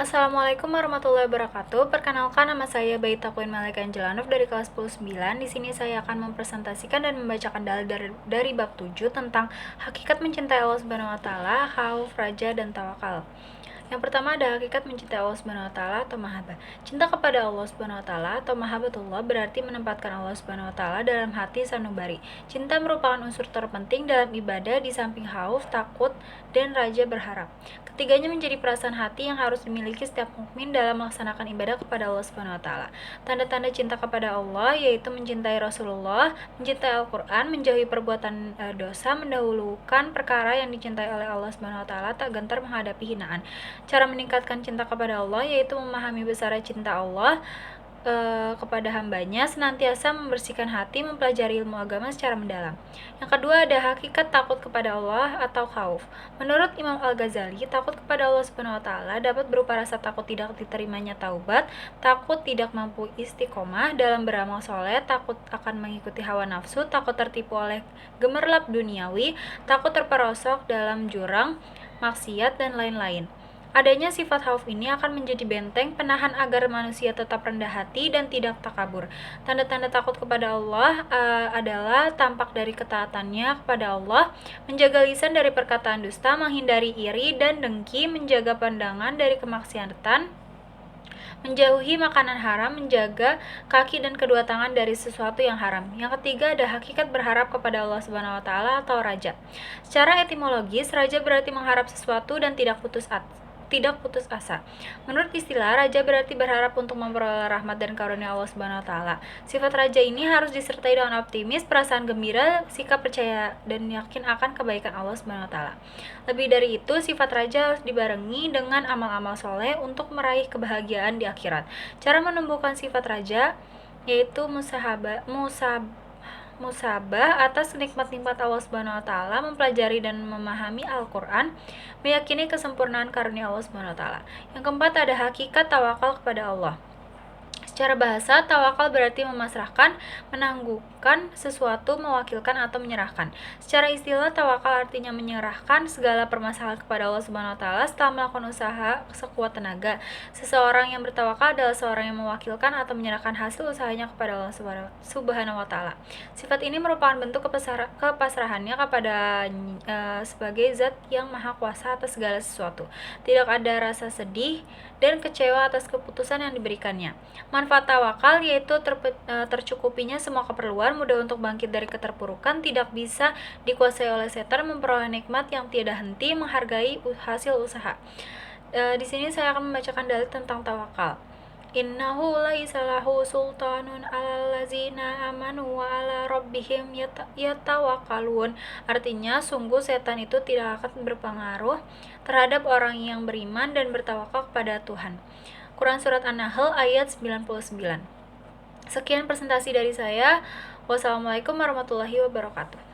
Assalamualaikum warahmatullahi wabarakatuh. Perkenalkan, nama saya Bayi Takwin Malika Angelanov dari kelas 10-9. Di sini saya akan mempresentasikan dan membacakan dalil dari bab 7 tentang hakikat mencintai Allah Subhanahu wa taala, khauf, raja, dan tawakal. Yang pertama ada hakikat mencintai Allah Subhanahu wa taala atau mahabbah. Cinta kepada Allah Subhanahu wa taala atau mahabbatullah berarti menempatkan Allah Subhanahu wa taala dalam hati sanubari. Cinta merupakan unsur terpenting dalam ibadah di samping khauf, takut, dan raja berharap. Ketiganya menjadi perasaan hati yang harus dimiliki setiap mukmin dalam melaksanakan ibadah kepada Allah Subhanahu wa taala. Tanda-tanda cinta kepada Allah yaitu mencintai Rasulullah, mencintai Al-Qur'an, menjauhi perbuatan dosa, mendahulukan perkara yang dicintai oleh Allah Subhanahu wa taala, tak gentar menghadapi hinaan. Cara meningkatkan cinta kepada Allah yaitu memahami besarnya cinta Allah kepada hambanya, senantiasa membersihkan hati, mempelajari ilmu agama secara mendalam. Yang kedua ada hakikat takut kepada Allah atau khauf. Menurut Imam Al-Ghazali, takut kepada Allah Subhanahu wa taala dapat berupa rasa takut tidak diterimanya taubat, takut tidak mampu istiqomah dalam beramal soleh, takut akan mengikuti hawa nafsu, takut tertipu oleh gemerlap duniawi, takut terperosok dalam jurang maksiat, dan lain-lain. Adanya sifat khauf ini akan menjadi benteng penahan agar manusia tetap rendah hati dan tidak takabur. Tanda-tanda takut kepada Allah adalah tampak dari ketaatannya kepada Allah, menjaga lisan dari perkataan dusta, menghindari iri dan dengki, menjaga pandangan dari kemaksiatan, menjauhi makanan haram, menjaga kaki dan kedua tangan dari sesuatu yang haram. Yang ketiga ada hakikat berharap kepada Allah Subhanahu wa taala atau raja. Secara etimologis, raja berarti mengharap sesuatu dan tidak putus asa. Menurut istilah, raja berarti berharap untuk memperoleh rahmat dan karunia Allah Subhanahu wa taala. Sifat raja ini harus disertai dengan optimis, perasaan gembira, sikap percaya dan yakin akan kebaikan Allah Subhanahu wa taala. Lebih dari itu, sifat raja harus dibarengi dengan amal-amal soleh untuk meraih kebahagiaan di akhirat. Cara menumbuhkan sifat raja yaitu musabah atas nikmat-nikmat Allah Subhanahu wa taala, mempelajari dan memahami Al-Qur'an, meyakini kesempurnaan karunia Allah Subhanahu wa taala. Yang keempat ada hakikat tawakal kepada Allah. Secara bahasa, tawakal berarti memasrahkan, menangguhkan sesuatu, mewakilkan atau menyerahkan. Secara istilah, tawakal artinya menyerahkan segala permasalahan kepada Allah Subhanahu wa taala setelah melakukan usaha sekuat tenaga. Seseorang yang bertawakal adalah seorang yang mewakilkan atau menyerahkan hasil usahanya kepada Allah Subhanahu wa taala. Sifat ini merupakan bentuk kepasrahannya kepada sebagai zat yang maha kuasa atas segala sesuatu. Tidak ada rasa sedih dan kecewa atas keputusan yang diberikannya. Manfaat tawakal yaitu tercukupinya semua keperluan, mudah untuk bangkit dari keterpurukan, tidak bisa dikuasai oleh setan, memperoleh nikmat yang tiada henti, menghargai hasil usaha. Di sini saya akan membacakan dalil tentang tawakal. Innahu laisa lahu sultanun 'alal ladzina amanu wa 'ala rabbihim yatawakkalun. Artinya, sungguh setan itu tidak akan berpengaruh terhadap orang yang beriman dan bertawakal kepada Tuhan. Quran Surat An-Nahl ayat 99. Sekian presentasi dari saya. Wassalamualaikum warahmatullahi wabarakatuh.